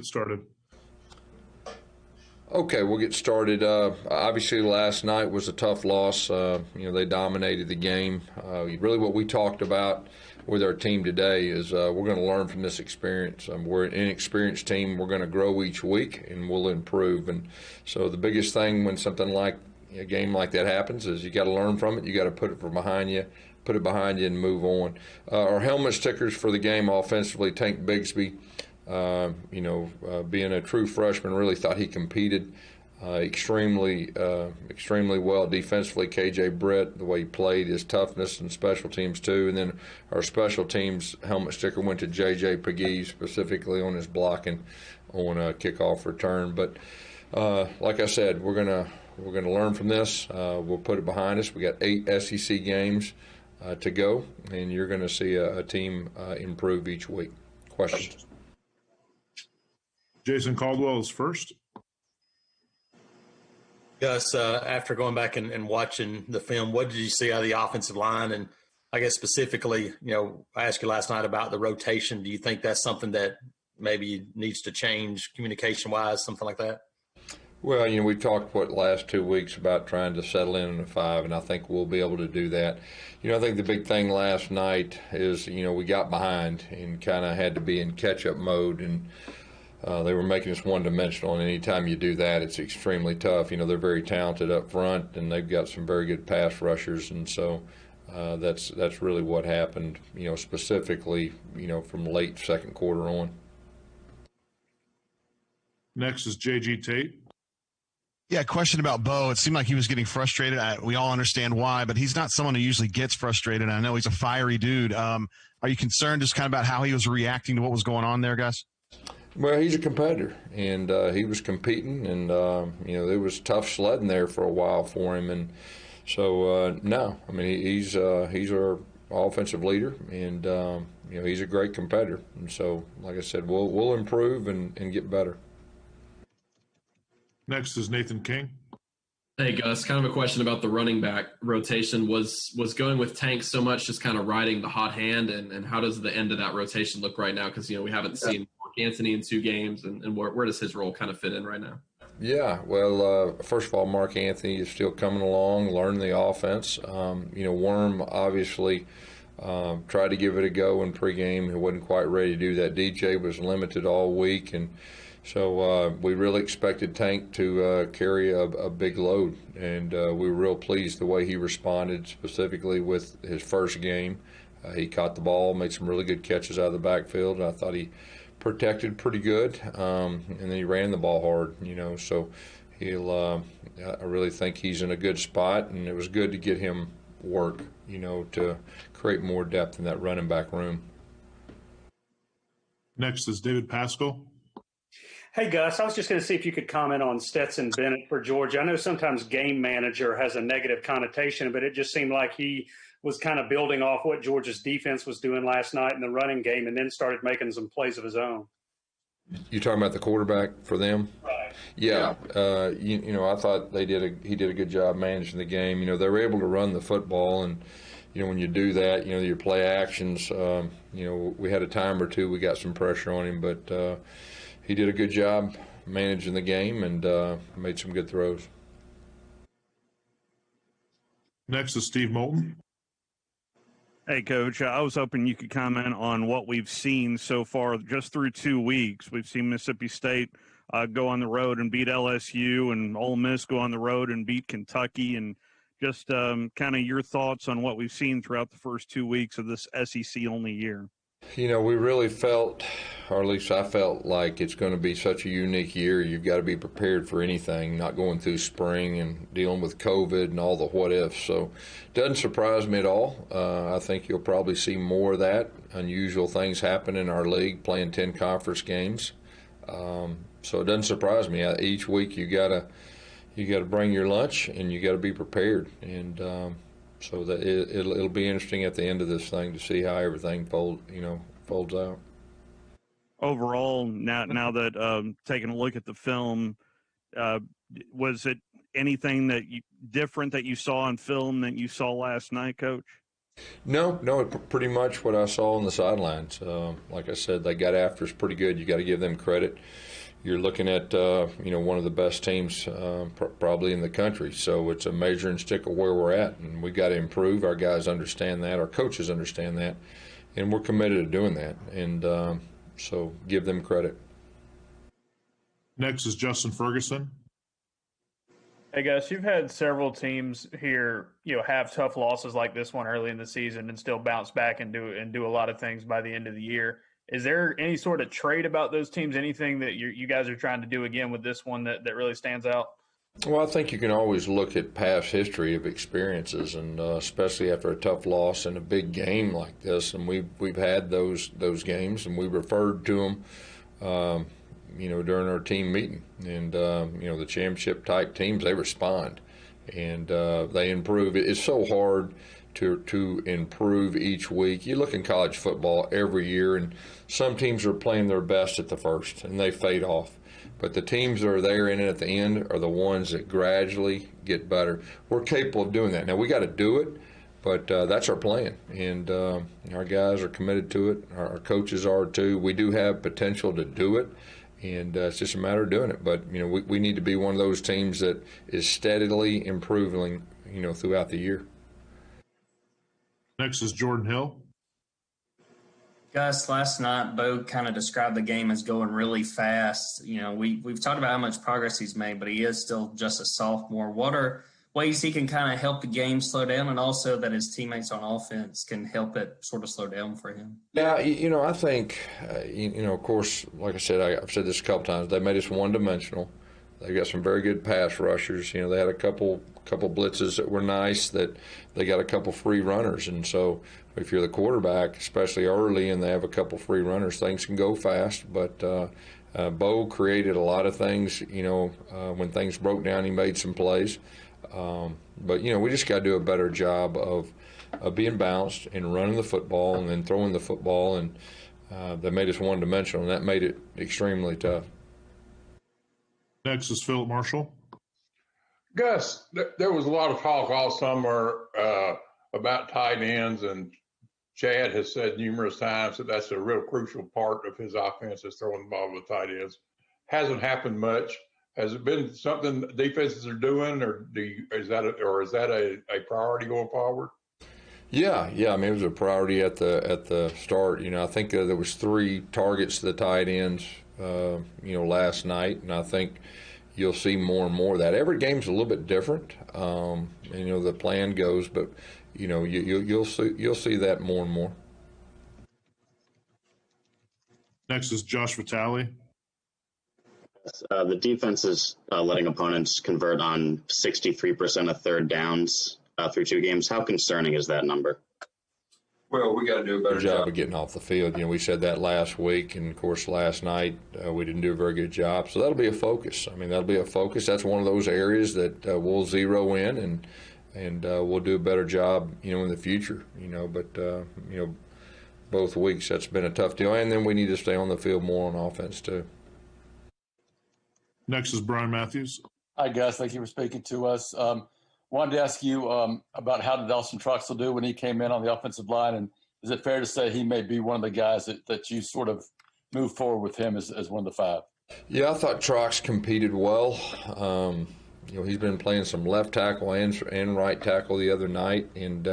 get started. Okay, we'll get started. Obviously, last night was a tough loss. They dominated the game. Really, what we talked about with our team today is we're going to learn from this experience. We're an inexperienced team. We're going to grow each week, and we'll improve. And so the biggest thing when something like a game like that happens is you got to learn from it. You got to put it behind you, and move on. Our helmet stickers for the game offensively, Tank Bigsby. Being a true freshman, really thought he competed extremely well defensively. KJ Britt, the way he played, his toughness and special teams too. And then our special teams helmet sticker went to JJ Pagee, specifically on his blocking on a kickoff return. But like I said, we're gonna learn from this. We'll put it behind us. We got 8 SEC games to go, and you're going to see a team improve each week. Questions? Jason Caldwell is first. Gus, after going back and watching the film, what did you see out of the offensive line? And I guess specifically, I asked you last night about the rotation. Do you think that's something that maybe needs to change communication-wise, something like that? Well, we talked last 2 weeks about trying to settle in a 5, and I think we'll be able to do that. I think the big thing last night is, we got behind and kind of had to be in catch-up mode, and they were making us one-dimensional, and anytime you do that, it's extremely tough. They're very talented up front, and they've got some very good pass rushers, and so that's really what happened, specifically, from late second quarter on. Next is J.G. Tate. Yeah, question about Bo. It seemed like he was getting frustrated. We all understand why, but he's not someone who usually gets frustrated. I know he's a fiery dude. Are you concerned just kind of about how he was reacting to what was going on there, Gus? Well, he's a competitor, and he was competing, and there was tough sledding there for a while for him, and so no, I mean he's our offensive leader, and he's a great competitor, and so like I said, we'll improve and get better. Next is Nathan King. Hey Gus, kind of a question about the running back rotation. Was going with Tank so much just kind of riding the hot hand, and how does the end of that rotation look right now? Because we haven't seen Mark Anthony in 2 games, and where does his role kind of fit in right now? Yeah, well, first of all, Mark Anthony is still coming along, learning the offense. Worm obviously tried to give it a go in pregame. He wasn't quite ready to do that. DJ was limited all week, and so we really expected Tank to carry a big load, and we were real pleased the way he responded, specifically with his first game. He caught the ball, made some really good catches out of the backfield, and I thought he protected pretty good, and then he ran the ball hard, so I really think he's in a good spot, and it was good to get him work, to create more depth in that running back room. Next is David Pascal. Hey, Gus, I was just going to see if you could comment on Stetson Bennett for Georgia. I know sometimes game manager has a negative connotation, but it just seemed like he was kind of building off what Georgia's defense was doing last night in the running game and then started making some plays of his own. You talking about the quarterback for them? Right. Yeah. I thought he did a good job managing the game. They were able to run the football, and when you do that, your play actions, we had a time or two we got some pressure on him, but he did a good job managing the game and made some good throws. Next is Steve Moulton. Hey, Coach, I was hoping you could comment on what we've seen so far just through 2 weeks. We've seen Mississippi State go on the road and beat LSU, and Ole Miss go on the road and beat Kentucky, and just kind of your thoughts on what we've seen throughout the first 2 weeks of this SEC-only year. We really felt, or at least I felt, like it's going to be such a unique year. You've got to be prepared for anything, not going through spring and dealing with COVID and all the what-ifs. So it doesn't surprise me at all. I think you'll probably see more of that. Unusual things happen in our league, playing 10 conference games. So it doesn't surprise me. Each week you got to bring your lunch and you got to be prepared. And so that it'll be interesting at the end of this thing to see how everything folds out. Overall, now that taking a look at the film, was it anything different that you saw on film that you saw last night, Coach? No, pretty much what I saw on the sidelines. Like I said, they got after us pretty good. You got to give them credit. You're looking at one of the best teams probably in the country. So it's a measuring stick of where we're at, and we got to improve. Our guys understand that. Our coaches understand that, and we're committed to doing that. And so give them credit. Next is Justin Ferguson. Hey guys, you've had several teams here, have tough losses like this one early in the season and still bounce back and do a lot of things by the end of the year. Is there any sort of trait about those teams? Anything that you guys are trying to do again with this one that really stands out? Well, I think you can always look at past history of experiences, and especially after a tough loss in a big game like this, and we've had those games, and we referred to them. During our team meeting, and the championship type teams, they respond and they improve. It's so hard to improve each week. You look in college football every year, and some teams are playing their best at the first and they fade off. But the teams that are there in it at the end are the ones that gradually get better. We're capable of doing that. Now we got to do it, but that's our plan, and our guys are committed to it. Our coaches are too. We do have potential to do it. And it's just a matter of doing it. But, we need to be one of those teams that is steadily improving, throughout the year. Next is Jordan Hill. Gus, last night, Bo kind of described the game as going really fast. We've talked about how much progress he's made, but he is still just a sophomore. What are ways he can kind of help the game slow down, and also that his teammates on offense can help it sort of slow down for him? Yeah, I think, of course, like I said, I've said this a couple times, they made us one-dimensional. They got some very good pass rushers. They had a couple blitzes that were nice, that they got a couple free runners. And so if you're the quarterback, especially early, and they have a couple free runners, things can go fast. But Bo created a lot of things. When things broke down, he made some plays. But we just got to do a better job of being balanced and running the football and then throwing the football, and they made us one-dimensional, and that made it extremely tough. Next is Philip Marshall. Gus, there was a lot of talk all summer about tight ends, and Chad has said numerous times that that's a real crucial part of his offense, is throwing the ball to the tight ends. Hasn't happened much. Has it been something defenses are doing, or is that a priority going forward? Yeah. I mean, it was a priority at the start. I think there was 3 targets to the tight ends, last night, and I think you'll see more and more of that. Every game's a little bit different, and the plan goes, but you'll see that more and more. Next is Josh Vitale. The defense is letting opponents convert on 63% of third downs through 2 games. How concerning is that number? Well, we got to do a better job of getting off the field. We said that last week, and of course last night we didn't do a very good job. So that'll be a focus. That'll be a focus. That's one of those areas that we'll zero in, and we'll do a better job, in the future. But both weeks that's been a tough deal, and then we need to stay on the field more on offense too. Next is Brian Matthews. Hi, Gus. Thank you for speaking to us. Wanted to ask you about how did Dawson Troxell do when he came in on the offensive line, and is it fair to say he may be one of the guys that you sort of move forward with him as one of the 5? Yeah, I thought Trox competed well. He's been playing some left tackle and right tackle the other night, and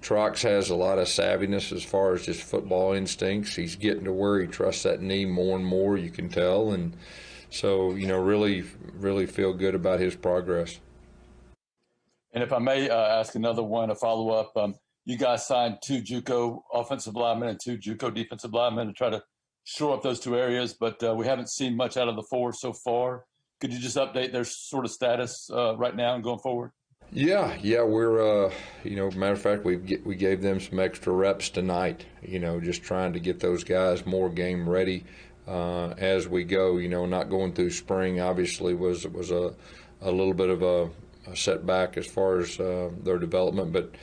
Trox has a lot of savviness as far as just football instincts. He's getting to where he trusts that knee more and more, you can tell, and so really, really feel good about his progress. And if I may ask another one, a follow-up, you guys signed 2 JUCO offensive linemen and 2 JUCO defensive linemen to try to shore up those 2 areas, but we haven't seen much out of the 4 so far. Could you just update their sort of status right now and going forward? Yeah, we're matter of fact, we gave them some extra reps tonight. Just trying to get those guys more game ready as we go. Not going through spring obviously was a little bit of a setback as far as their development, but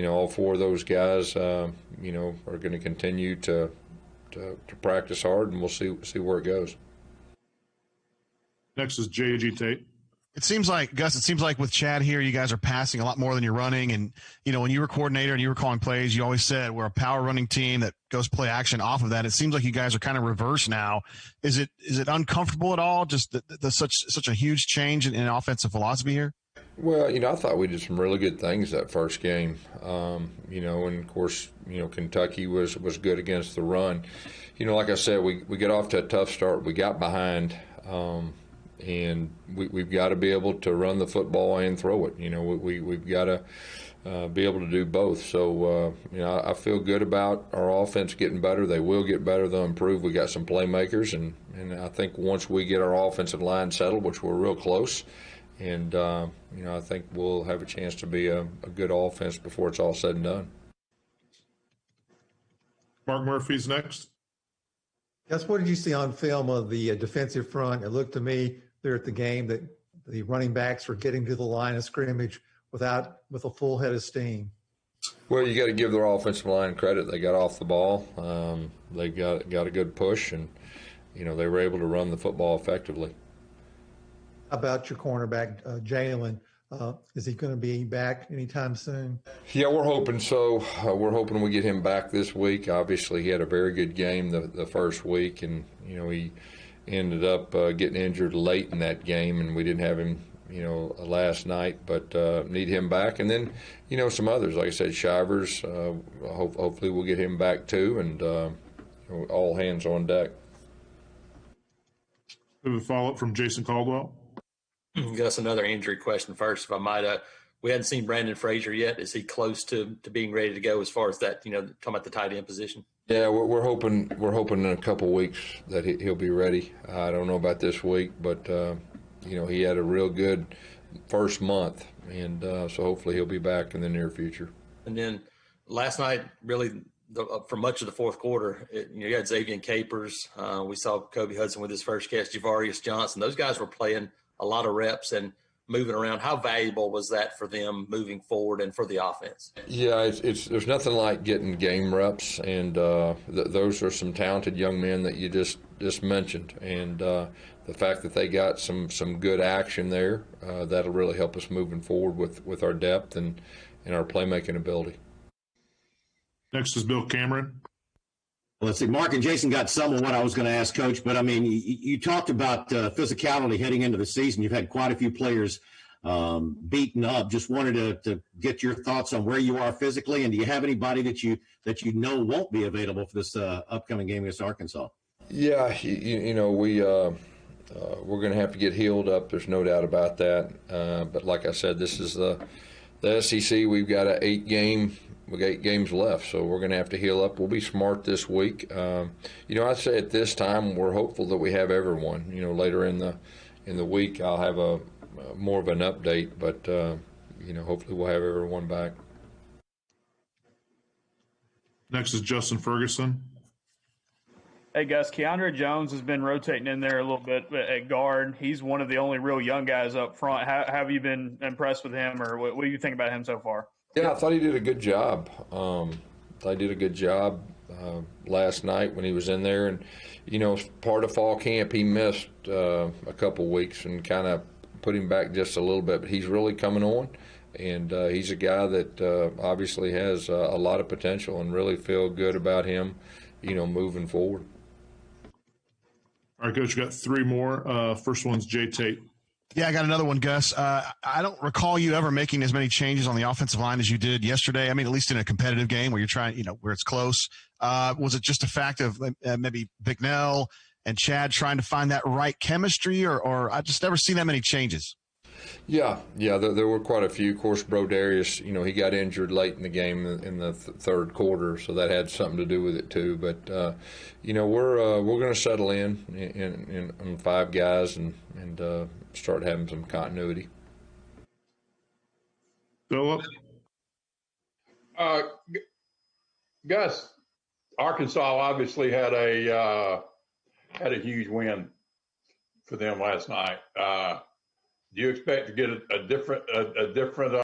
all 4 of those guys are going to continue to practice hard, and we'll see where it goes. Next is J.G. Tate. It seems like, Gus, with Chad here, you guys are passing a lot more than you're running. And, when you were coordinator and you were calling plays, you always said we're a power running team that goes play action off of that. It seems like you guys are kind of reverse now. Is it uncomfortable at all? Just such a huge change in offensive philosophy here? Well, I thought we did some really good things that first game. And of course, Kentucky was good against the run. Like I said, we get off to a tough start. We got behind. And we've got to be able to run the football and throw it. We've got to be able to do both. So, I feel good about our offense getting better. They will get better. They'll improve. We got some playmakers, and I think once we get our offensive line settled, which we're real close, and I think we'll have a chance to be a good offense before it's all said and done. Mark Murphy's next. Gus, what did you see on film of the defensive front? It looked to me there at the game that the running backs were getting to the line of scrimmage with a full head of steam. Well, you got to give their offensive line credit. They got off the ball. They got a good push, and they were able to run the football effectively. How about your cornerback, Jalen? Is he going to be back anytime soon? Yeah, we're hoping so. We're hoping we get him back this week. Obviously, he had a very good game the first week, and he ended up getting injured late in that game, and we didn't have him last night, but need him back. And then some others, like I said, Shivers, hopefully we'll get him back too, and all hands on deck. We have a follow-up from Jason Caldwell. Gus, another injury question first, if I might. We hadn't seen Brandon Frazier yet. Is he close to being ready to go as far as that, talking about the tight end position? Yeah, we're hoping in a couple weeks that he'll be ready. I don't know about this week, but he had a real good first month, and so hopefully he'll be back in the near future. And then last night, really, for much of the fourth quarter, you had Xavier Capers. We saw Kobe Hudson with his first catch, Javarius Johnson. Those guys were playing a lot of reps and moving around. How valuable was that for them moving forward and for the offense? Yeah, there's nothing like getting game reps, and those are some talented young men that you just mentioned, and the fact that they got some good action there, that'll really help us moving forward with our depth and our playmaking ability. Next is Bill Cameron. Well, let's see. Mark and Jason got some of what I was going to ask, Coach. But, I mean, you talked about physicality heading into the season. You've had quite a few players beaten up. Just wanted to get your thoughts on where you are physically. And do you have anybody that you know won't be available for this upcoming game against Arkansas? Yeah, we're going to have to get healed up. There's no doubt about that. But like I said, this is the SEC. We've got we got 8 games left, so we're going to have to heal up. We'll be smart this week. I'd say at this time we're hopeful that we have everyone. Later in the week I'll have a more of an update, but hopefully we'll have everyone back. Next is Justin Ferguson. Hey, Gus, Keandre Jones has been rotating in there a little bit at guard. He's one of the only real young guys up front. How have you been impressed with him, or what do you think about him so far? Yeah, I thought he did a good job. Last night when he was in there. And, part of fall camp, he missed a couple weeks and kind of put him back just a little bit. But he's really coming on, and he's a guy that obviously has a lot of potential, and really feel good about him, moving forward. All right, Coach, you got 3 more. First one's Jay Tate. Yeah, I got another one, Gus. I don't recall you ever making as many changes on the offensive line as you did yesterday. I mean, at least in a competitive game where you're trying, where it's close. Was it just a fact of maybe Bicknell and Chad trying to find that right chemistry, or I just never seen that many changes? Yeah, there were quite a few. Of course, Brodarius, he got injured late in the game in the third quarter, so that had something to do with it too. But we're going to settle in 5 guys and start having some continuity. Philip? Gus, Arkansas obviously had a huge win for them last night. Do you expect to get a different